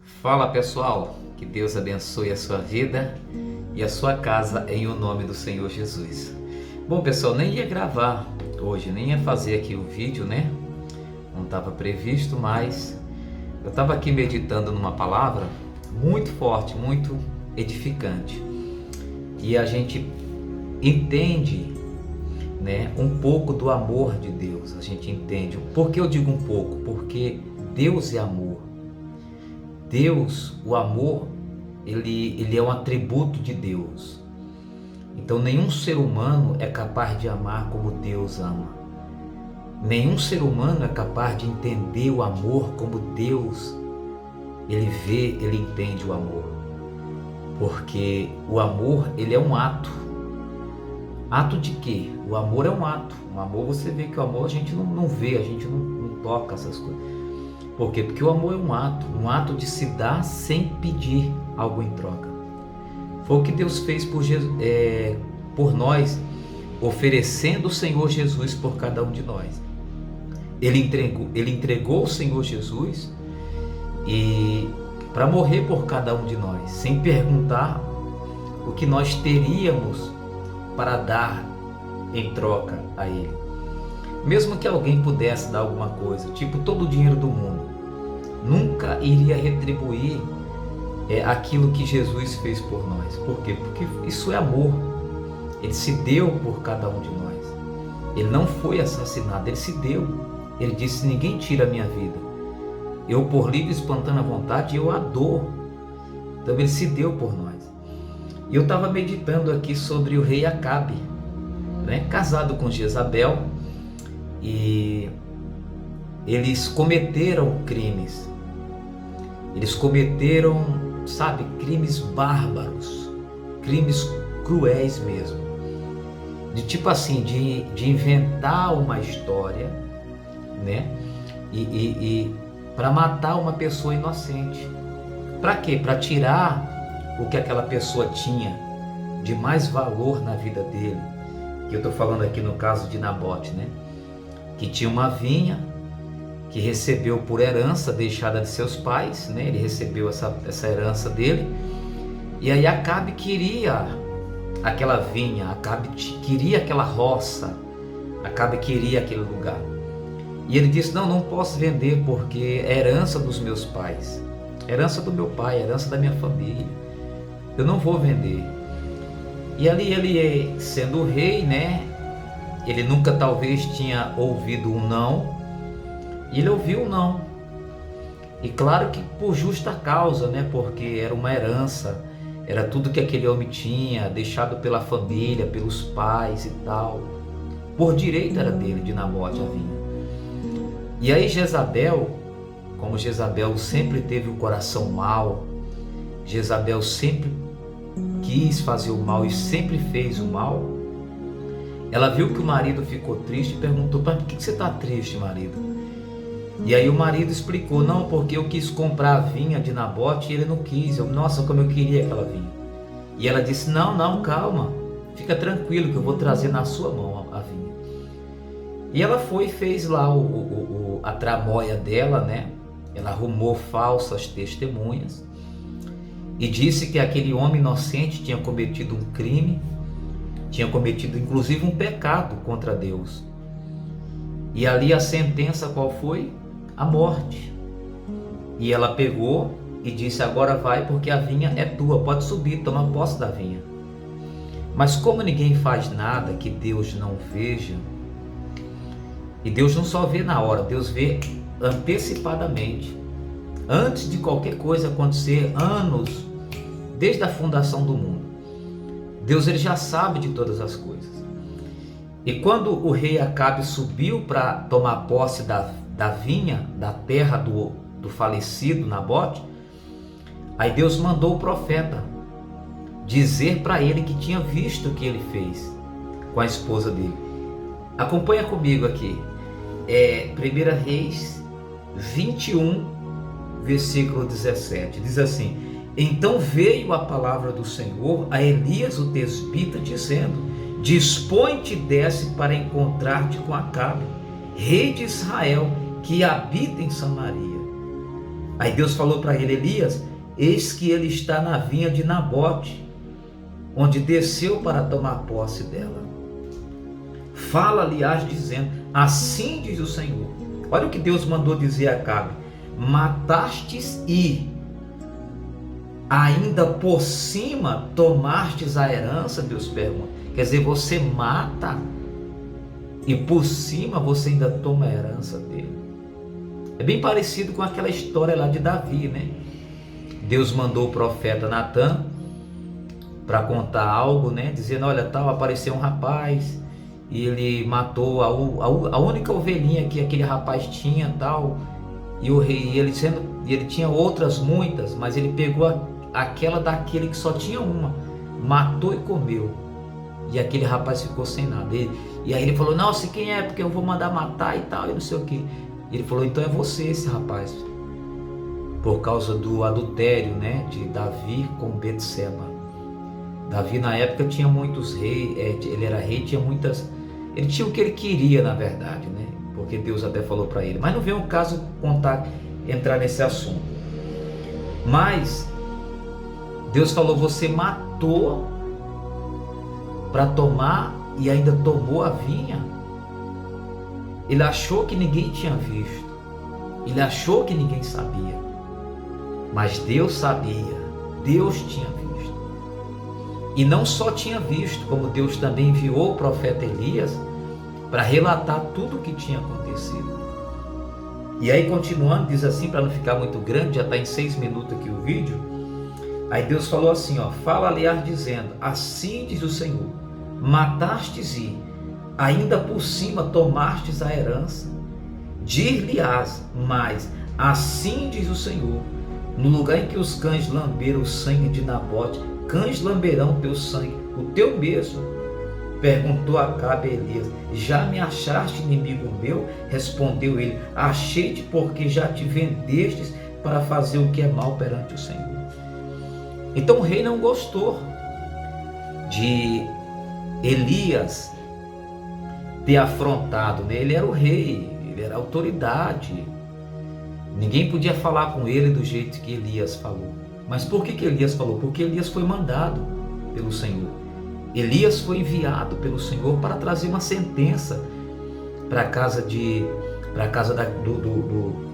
Fala pessoal, que Deus abençoe a sua vida e a sua casa em o nome do Senhor Jesus. Bom pessoal, nem ia gravar hoje, nem ia fazer aqui o vídeo, né? Não estava previsto, mas eu estava aqui meditando numa palavra muito forte, muito edificante. E a gente entende, né, um pouco do amor de Deus. A gente entende. Por que eu digo um pouco? Porque Deus é amor. Deus, o amor, ele é um atributo de Deus. Então nenhum ser humano é capaz de amar como Deus ama. Nenhum ser humano é capaz de entender o amor como Deus, ele vê, ele entende o amor. Porque o amor, ele é um ato. Ato de quê? O amor é um ato. O amor, você vê que o amor a gente não vê, a gente não toca essas coisas. Por quê? Porque o amor é um ato de se dar sem pedir algo em troca. Foi o que Deus fez por nós, oferecendo o Senhor Jesus por cada um de nós. Ele entregou o Senhor Jesus para morrer por cada um de nós, sem perguntar o que nós teríamos para dar em troca a Ele. Mesmo que alguém pudesse dar alguma coisa, tipo todo o dinheiro do mundo, nunca iria retribuir aquilo que Jesus fez por nós. Por quê? Porque isso é amor. Ele se deu por cada um de nós. Ele não foi assassinado, ele se deu. Ele disse: ninguém tira a minha vida. Eu, por livre e espontânea vontade, eu a dou. Então ele se deu por nós. E eu estava meditando aqui sobre o rei Acabe, né? Casado com Jezabel, e eles cometeram crimes. Eles cometeram, crimes bárbaros, crimes cruéis mesmo. De tipo assim, de inventar uma história, né? E para matar uma pessoa inocente. Para quê? Para tirar o que aquela pessoa tinha de mais valor na vida dele. Que eu estou falando aqui no caso de Nabote, né? Que tinha uma vinha que recebeu por herança deixada de seus pais, né? Ele recebeu essa herança dele. E aí Acabe queria aquela vinha, Acabe queria aquela roça, Acabe queria aquele lugar. E ele disse: não posso vender porque é herança dos meus pais, herança do meu pai, herança da minha família. Eu não vou vender. E ali ele, sendo o rei, né? Ele nunca talvez tinha ouvido um não. E ele ouviu um não. E claro que por justa causa, né? Porque era uma herança, era tudo que aquele homem tinha, deixado pela família, pelos pais e tal. Por direito era dele, de Nabote, a vinha. E aí Jezabel, como Jezabel sempre teve o coração mau, Jezabel sempre quis fazer o mal e sempre fez o mal. Ela viu que o marido ficou triste e perguntou: por que você está triste, marido? E aí o marido explicou: não, porque eu quis comprar a vinha de Nabote e ele não quis. Nossa, como eu queria aquela vinha. E ela disse: não, calma, fica tranquilo que eu vou trazer na sua mão a vinha. E ela foi e fez lá a tramóia dela, né? Ela arrumou falsas testemunhas e disse que aquele homem inocente tinha cometido um crime, tinha cometido inclusive um pecado contra Deus. E ali a sentença qual foi? A morte. E ela pegou e disse: agora vai, porque a vinha é tua, pode subir, toma posse da vinha. Mas como ninguém faz nada que Deus não veja, e Deus não só vê na hora, Deus vê antecipadamente, antes de qualquer coisa acontecer, anos, desde a fundação do mundo. Deus, ele já sabe de todas as coisas. E quando o rei Acabe subiu para tomar posse da vinha, da terra do falecido Nabote, aí Deus mandou o profeta dizer para ele que tinha visto o que ele fez com a esposa dele. Acompanha comigo aqui. 1 Reis 21, versículo 17. Diz assim: então veio a palavra do Senhor a Elias o tesbita, dizendo: dispõe-te e desce para encontrar-te com Acabe, rei de Israel, que habita em Samaria. Aí Deus falou para ele: Elias, eis que ele está na vinha de Nabote, onde desceu para tomar posse dela. Fala, aliás, dizendo: assim diz o Senhor. Olha o que Deus mandou dizer a Acabe: matastes e ainda por cima tomastes a herança. Deus pergunta. Quer dizer, você mata e por cima você ainda toma a herança dele. É bem parecido com aquela história lá de Davi, né? Deus mandou o profeta Natan para contar algo, né? Dizendo: olha, tal, apareceu um rapaz e ele matou a única ovelhinha que aquele rapaz tinha, tal. E o rei, ele tinha outras muitas, mas ele pegou aquela daquele que só tinha uma, matou e comeu. E aquele rapaz ficou sem nada. E aí ele falou: não, se quem é, porque eu vou mandar matar e tal, e não sei o que. Ele falou: então é você esse rapaz, por causa do adultério, né, de Davi com Betseba. Davi na época tinha muitos reis, ele era rei, ele tinha o que ele queria, na verdade, né, porque Deus até falou para ele. Mas não vem o caso entrar nesse assunto. Mas Deus falou: você matou para tomar e ainda tomou a vinha. Ele achou que ninguém tinha visto, ele achou que ninguém sabia, mas Deus sabia, Deus tinha visto. E não só tinha visto, como Deus também enviou o profeta Elias para relatar tudo o que tinha acontecido. E aí, continuando, diz assim, para não ficar muito grande, já está em 6 minutos aqui o vídeo. Aí Deus falou assim, fala, aliás, dizendo: assim diz o Senhor, matastes e ainda por cima tomastes a herança. Dir-lhe-ás, mas assim diz o Senhor: no lugar em que os cães lamberam o sangue de Nabote, cães lamberão teu sangue, o teu mesmo. Perguntou Acabe a Elias: já me achaste inimigo meu? Respondeu ele: achei-te, porque já te vendestes para fazer o que é mal perante o Senhor. Então o rei não gostou de Elias ter afrontado, né? Ele era o rei, ele era a autoridade, ninguém podia falar com ele do jeito que Elias falou. Mas por que Elias falou? Porque Elias foi mandado pelo Senhor. Elias foi enviado pelo Senhor para trazer uma sentença para a casa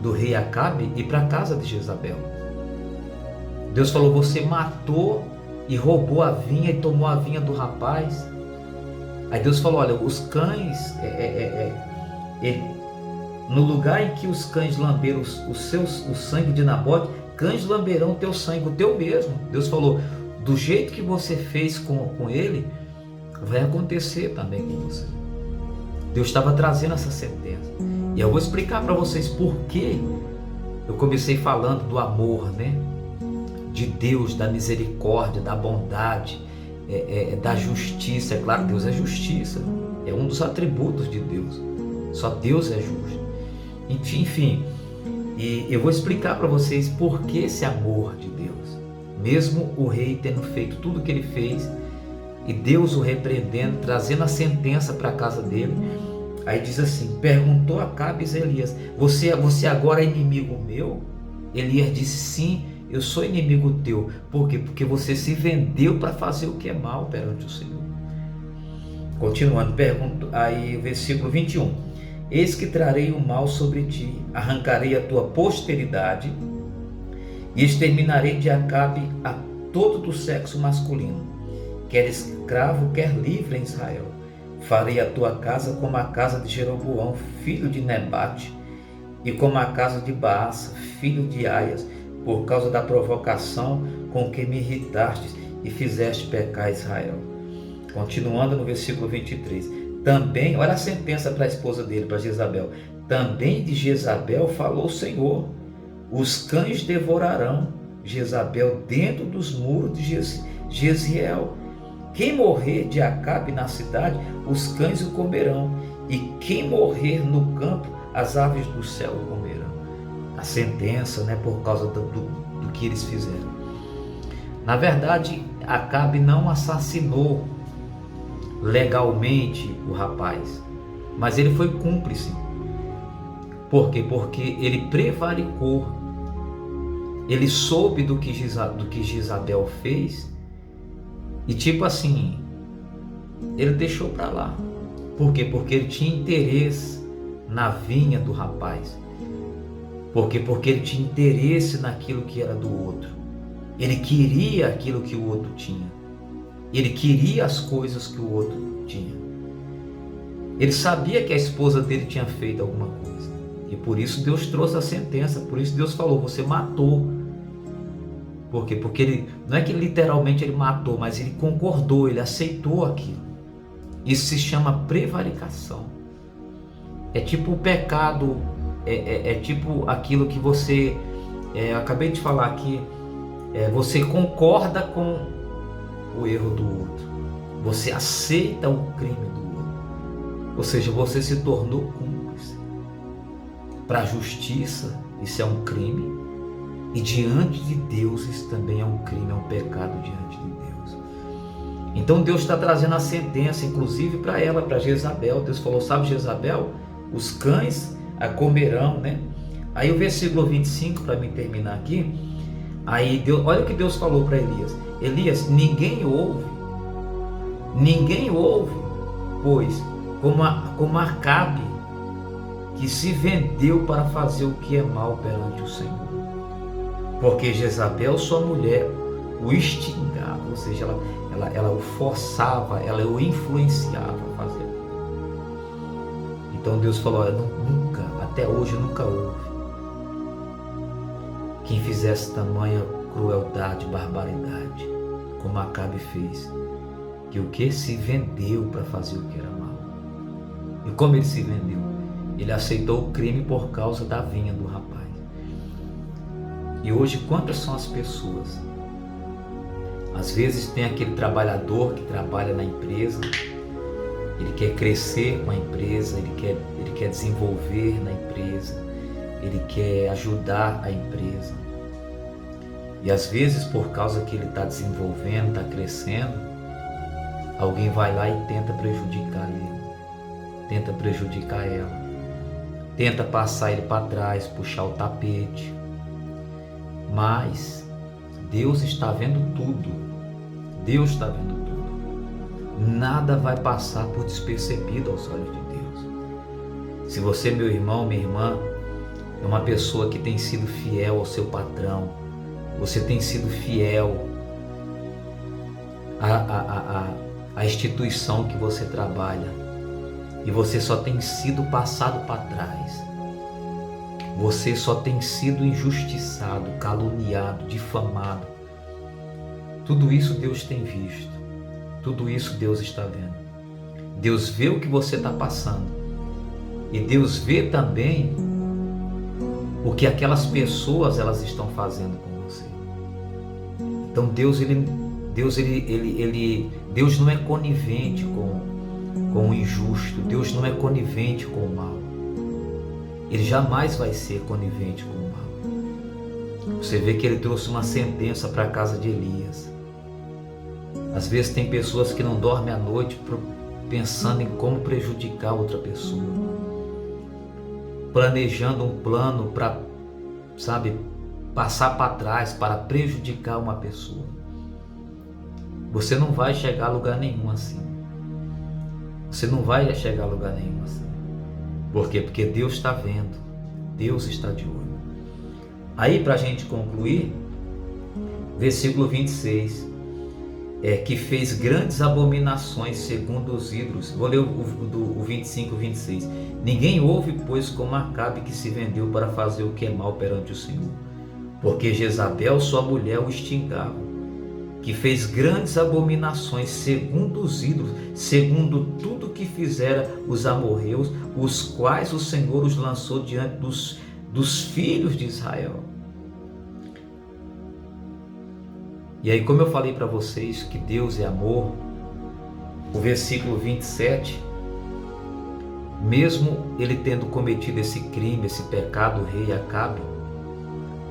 do rei Acabe e para a casa de Jezabel. Deus falou: você matou e roubou a vinha e tomou a vinha do rapaz. Aí Deus falou: olha, os cães, no lugar em que os cães lamberam o sangue de Nabote, cães lamberão o teu sangue, o teu mesmo. Deus falou: do jeito que você fez com ele, vai acontecer também com você. Deus estava trazendo essa sentença. E eu vou explicar para vocês por que eu comecei falando do amor, né? De Deus, da misericórdia, da bondade, da justiça. É claro, Deus é justiça, é um dos atributos de Deus. Só Deus é justo. Enfim, e eu vou explicar para vocês por que esse amor de Deus. Mesmo o rei tendo feito tudo o que ele fez, e Deus o repreendendo, trazendo a sentença para a casa dele. Aí diz assim: perguntou Acabe a Elias: você agora é inimigo meu? Elias disse: sim, eu sou inimigo teu. Por quê? Porque você se vendeu para fazer o que é mal perante o Senhor. Continuando, aí versículo 21. Eis que trarei o mal sobre ti, arrancarei a tua posteridade e exterminarei de Acabe a todo do sexo masculino, quer escravo, quer livre em Israel. Farei a tua casa como a casa de Jeroboão, filho de Nebate, e como a casa de Baasa, filho de Aias, por causa da provocação com que me irritastes e fizeste pecar Israel. Continuando no versículo 23. Também, olha a sentença para a esposa dele, para Jezabel. Também de Jezabel falou o Senhor: os cães devorarão Jezabel dentro dos muros de Jezreel. Quem morrer de Acabe na cidade, os cães o comerão, e quem morrer no campo, as aves do céu o comerão. A sentença, né, por causa do que eles fizeram. Na verdade, Acabe não assassinou legalmente o rapaz, mas ele foi cúmplice. Por quê? Porque ele prevaricou ele soube do que Jezabel fez e tipo assim, ele deixou para lá. Por quê? Porque ele tinha interesse na vinha do rapaz. Por quê? Porque ele tinha interesse naquilo que era do outro. Ele queria aquilo que o outro tinha. Ele queria as coisas que o outro tinha. Ele sabia que a esposa dele tinha feito alguma coisa. E por isso Deus trouxe a sentença. Por isso Deus falou, você matou. Por quê? Porque ele, não é que literalmente ele matou, mas ele concordou, ele aceitou aquilo. Isso se chama prevaricação. É tipo o pecado, é tipo aquilo que você, eu acabei de falar aqui, você concorda com o erro do outro. Você aceita o crime do outro. Ou seja, você se tornou cúmplice. Para a justiça, isso é um crime. E diante de Deus, isso também é um crime, é um pecado diante de Deus. Então Deus está trazendo a sentença, inclusive para ela, para Jezabel. Deus falou, sabe Jezabel? Os cães a comerão, né? Aí o versículo 25, para mim terminar aqui, aí Deus, olha o que Deus falou para Elias. Elias, ninguém ouve, pois como Acabe, que se vendeu para fazer o que é mal perante o Senhor. Porque Jezabel, sua mulher, o instigava, ou seja, ela o forçava, ela o influenciava a fazer. Então Deus falou, nunca, até hoje nunca houve quem fizesse tamanha crueldade, barbaridade, como Acabe fez, que o que se vendeu para fazer o que era mal. E como ele se vendeu? Ele aceitou o crime por causa da vinha do rapaz. E hoje, quantas são as pessoas? Às vezes tem aquele trabalhador que trabalha na empresa, ele quer crescer com a empresa, ele quer desenvolver na empresa, ele quer ajudar a empresa. E às vezes, por causa que ele está desenvolvendo, está crescendo, alguém vai lá e tenta prejudicar ele, tenta prejudicar ela, tenta passar ele para trás, puxar o tapete. Mas Deus está vendo tudo. Deus está vendo tudo. Nada vai passar por despercebido aos olhos de Deus. Se você, meu irmão, minha irmã, é uma pessoa que tem sido fiel ao seu patrão, você tem sido fiel à instituição que você trabalha, e você só tem sido passado para trás, você só tem sido injustiçado, caluniado, difamado. Tudo isso Deus tem visto. Tudo isso Deus está vendo. Deus vê o que você está passando. E Deus vê também o que aquelas pessoas elas estão fazendo com você. Então Deus não é conivente com o injusto. Deus não é conivente com o mal. Ele jamais vai ser conivente com o mal. Você vê que ele trouxe uma sentença para a casa de Elias. Às vezes tem pessoas que não dormem à noite pensando em como prejudicar outra pessoa, planejando um plano para, passar para trás, para prejudicar uma pessoa. Você não vai chegar a lugar nenhum assim. Você não vai chegar a lugar nenhum assim. Por quê? Porque Deus está vendo, Deus está de olho. Aí, para a gente concluir, versículo 26, que fez grandes abominações segundo os ídolos. Vou ler o 25 e 26. Ninguém ouve, pois, como Acabe, que se vendeu para fazer o que é mal perante o Senhor. Porque Jezabel, sua mulher, o instigava, que fez grandes abominações segundo os ídolos, segundo tudo que fizera os amorreus, os quais o Senhor os lançou diante dos filhos de Israel. E aí, como eu falei para vocês que Deus é amor, o versículo 27, mesmo ele tendo cometido esse crime, esse pecado, o rei Acabe,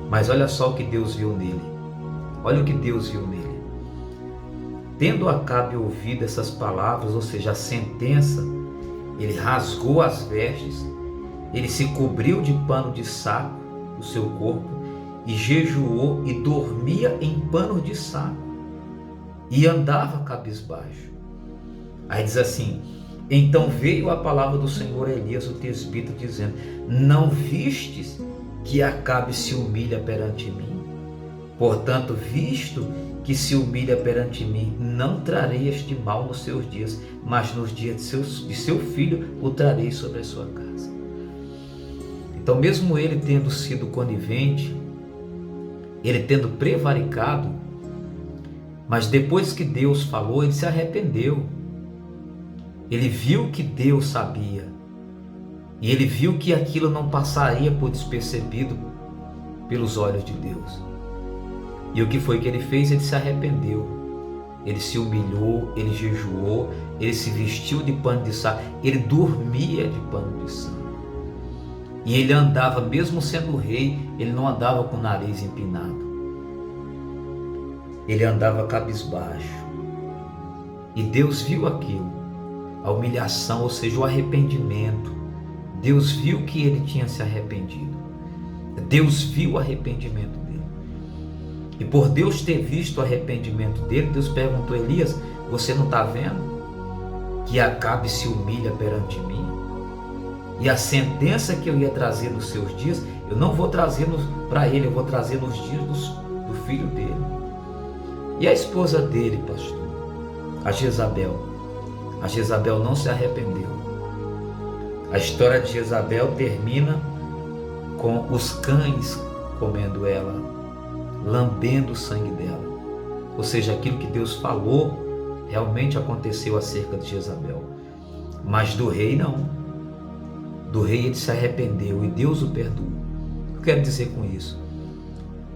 mas olha só o que Deus viu nele. Olha o que Deus viu nele. Tendo Acabe ouvido essas palavras, ou seja, a sentença, ele rasgou as vestes, ele se cobriu de pano de saco o seu corpo e jejuou e dormia em pano de saco e andava cabisbaixo. Aí diz assim: então veio a palavra do Senhor a Elias o tesbita, dizendo: não vistes que Acabe se humilha perante mim? Portanto, visto que se humilha perante mim, não trarei este mal nos seus dias, mas nos dias de seu filho o trarei sobre a sua casa. Então, mesmo ele tendo sido conivente, ele tendo prevaricado, mas depois que Deus falou, ele se arrependeu. Ele viu que Deus sabia, e ele viu que aquilo não passaria por despercebido pelos olhos de Deus. E o que foi que ele fez? Ele se arrependeu, ele se humilhou, ele jejuou, ele se vestiu de pano de saco, ele dormia de pano de saco. E ele andava, mesmo sendo rei, ele não andava com o nariz empinado. Ele andava cabisbaixo. E Deus viu aquilo, a humilhação, ou seja, o arrependimento. Deus viu que ele tinha se arrependido. Deus viu o arrependimento dele. E por Deus ter visto o arrependimento dele, Deus perguntou: Elias, você não está vendo que Acabe se humilha perante mim? E a sentença que eu ia trazer nos seus dias, eu não vou trazer para ele, eu vou trazer nos dias do filho dele. E a esposa dele, pastor, a Jezabel não se arrependeu. A história de Jezabel termina com os cães comendo ela, lambendo o sangue dela. Ou seja, aquilo que Deus falou realmente aconteceu acerca de Jezabel. Mas do rei não. Do rei ele se arrependeu e Deus o perdoou. O que eu quero dizer com isso?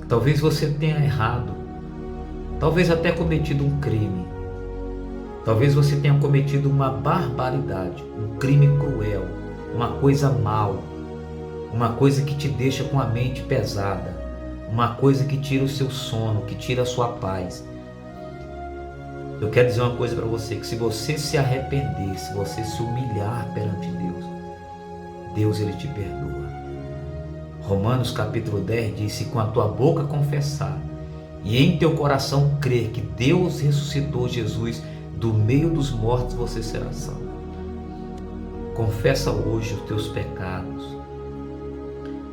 Talvez você tenha errado, talvez até cometido um crime, talvez você tenha cometido uma barbaridade, um crime cruel, uma coisa mal, uma coisa que te deixa com a mente pesada, uma coisa que tira o seu sono, que tira a sua paz. Eu quero dizer uma coisa para você, que se você se arrepender, se você se humilhar perante Deus ele te perdoa. Romanos capítulo 10 diz: se com a tua boca confessar e em teu coração crer que Deus ressuscitou Jesus do meio dos mortos, você será salvo. Confessa hoje os teus pecados.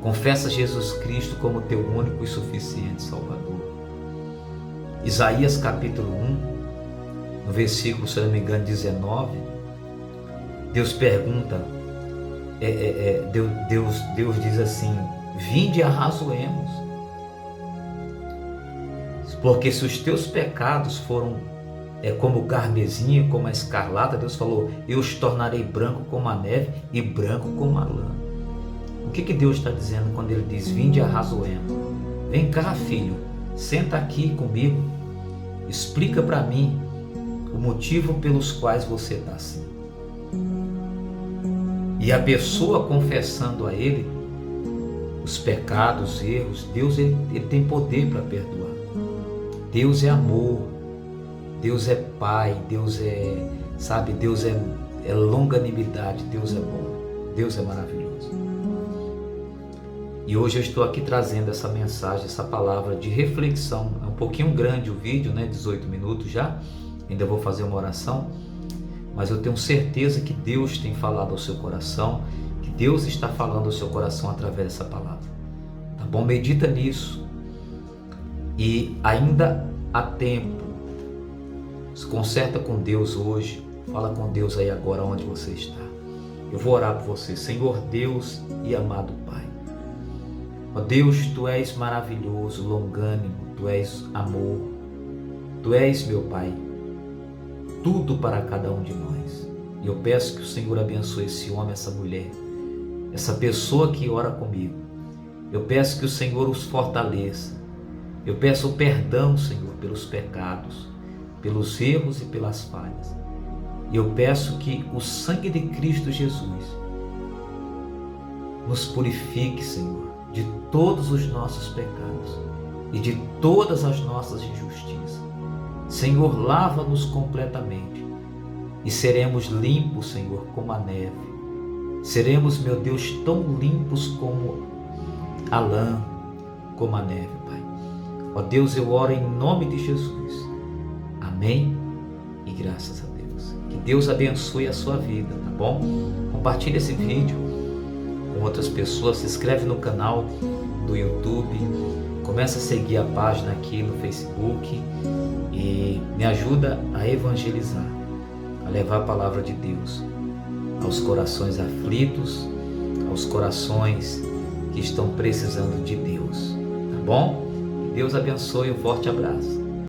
Confessa Jesus Cristo como teu único e suficiente Salvador. Isaías capítulo 1, no versículo, se não me engano, 19, Deus pergunta, Deus diz assim: vinde e arrazoemos, porque se os teus pecados foram como o carmesim, como a escarlata, Deus falou, eu os tornarei branco como a neve e branco como a lã. O que Deus está dizendo quando ele diz vinde e arrazoemos? Vem cá, filho, senta aqui comigo, explica para mim o motivo pelos quais você está assim. E a pessoa confessando a ele os pecados, os erros, Deus ele tem poder para perdoar. Deus é amor, Deus é Pai, Deus é, Deus é longanimidade, Deus é bom, Deus é maravilhoso. E hoje eu estou aqui trazendo essa mensagem, essa palavra de reflexão. É um pouquinho grande o vídeo, 18 minutos já, ainda vou fazer uma oração. Mas eu tenho certeza que Deus tem falado ao seu coração, que Deus está falando ao seu coração através dessa palavra. Tá bom? Medita nisso. E ainda há tempo. Se conserta com Deus hoje. Fala com Deus aí agora onde você está. Eu vou orar por você. Senhor Deus e amado Pai. Ó Deus, Tu és maravilhoso, longânimo. Tu és amor. Tu és, meu Pai, tudo para cada um de nós. E eu peço que o Senhor abençoe esse homem, essa mulher, essa pessoa que ora comigo. Eu peço que o Senhor os fortaleça. Eu peço o perdão, Senhor, pelos pecados, pelos erros e pelas falhas. E eu peço que o sangue de Cristo Jesus nos purifique, Senhor, de todos os nossos pecados e de todas as nossas injustiças. Senhor, lava-nos completamente e seremos limpos, Senhor, como a neve. Seremos, meu Deus, tão limpos como a lã. como a neve, Pai. Ó Deus, eu oro em nome de Jesus. Amém e graças a Deus. Que Deus abençoe a sua vida, tá bom? Compartilhe esse vídeo com outras pessoas, se inscreve no canal do YouTube, começa a seguir a página aqui no Facebook e me ajuda a evangelizar, a levar a palavra de Deus aos corações aflitos, aos corações que estão precisando de Deus, tá bom? Que Deus abençoe, um forte abraço.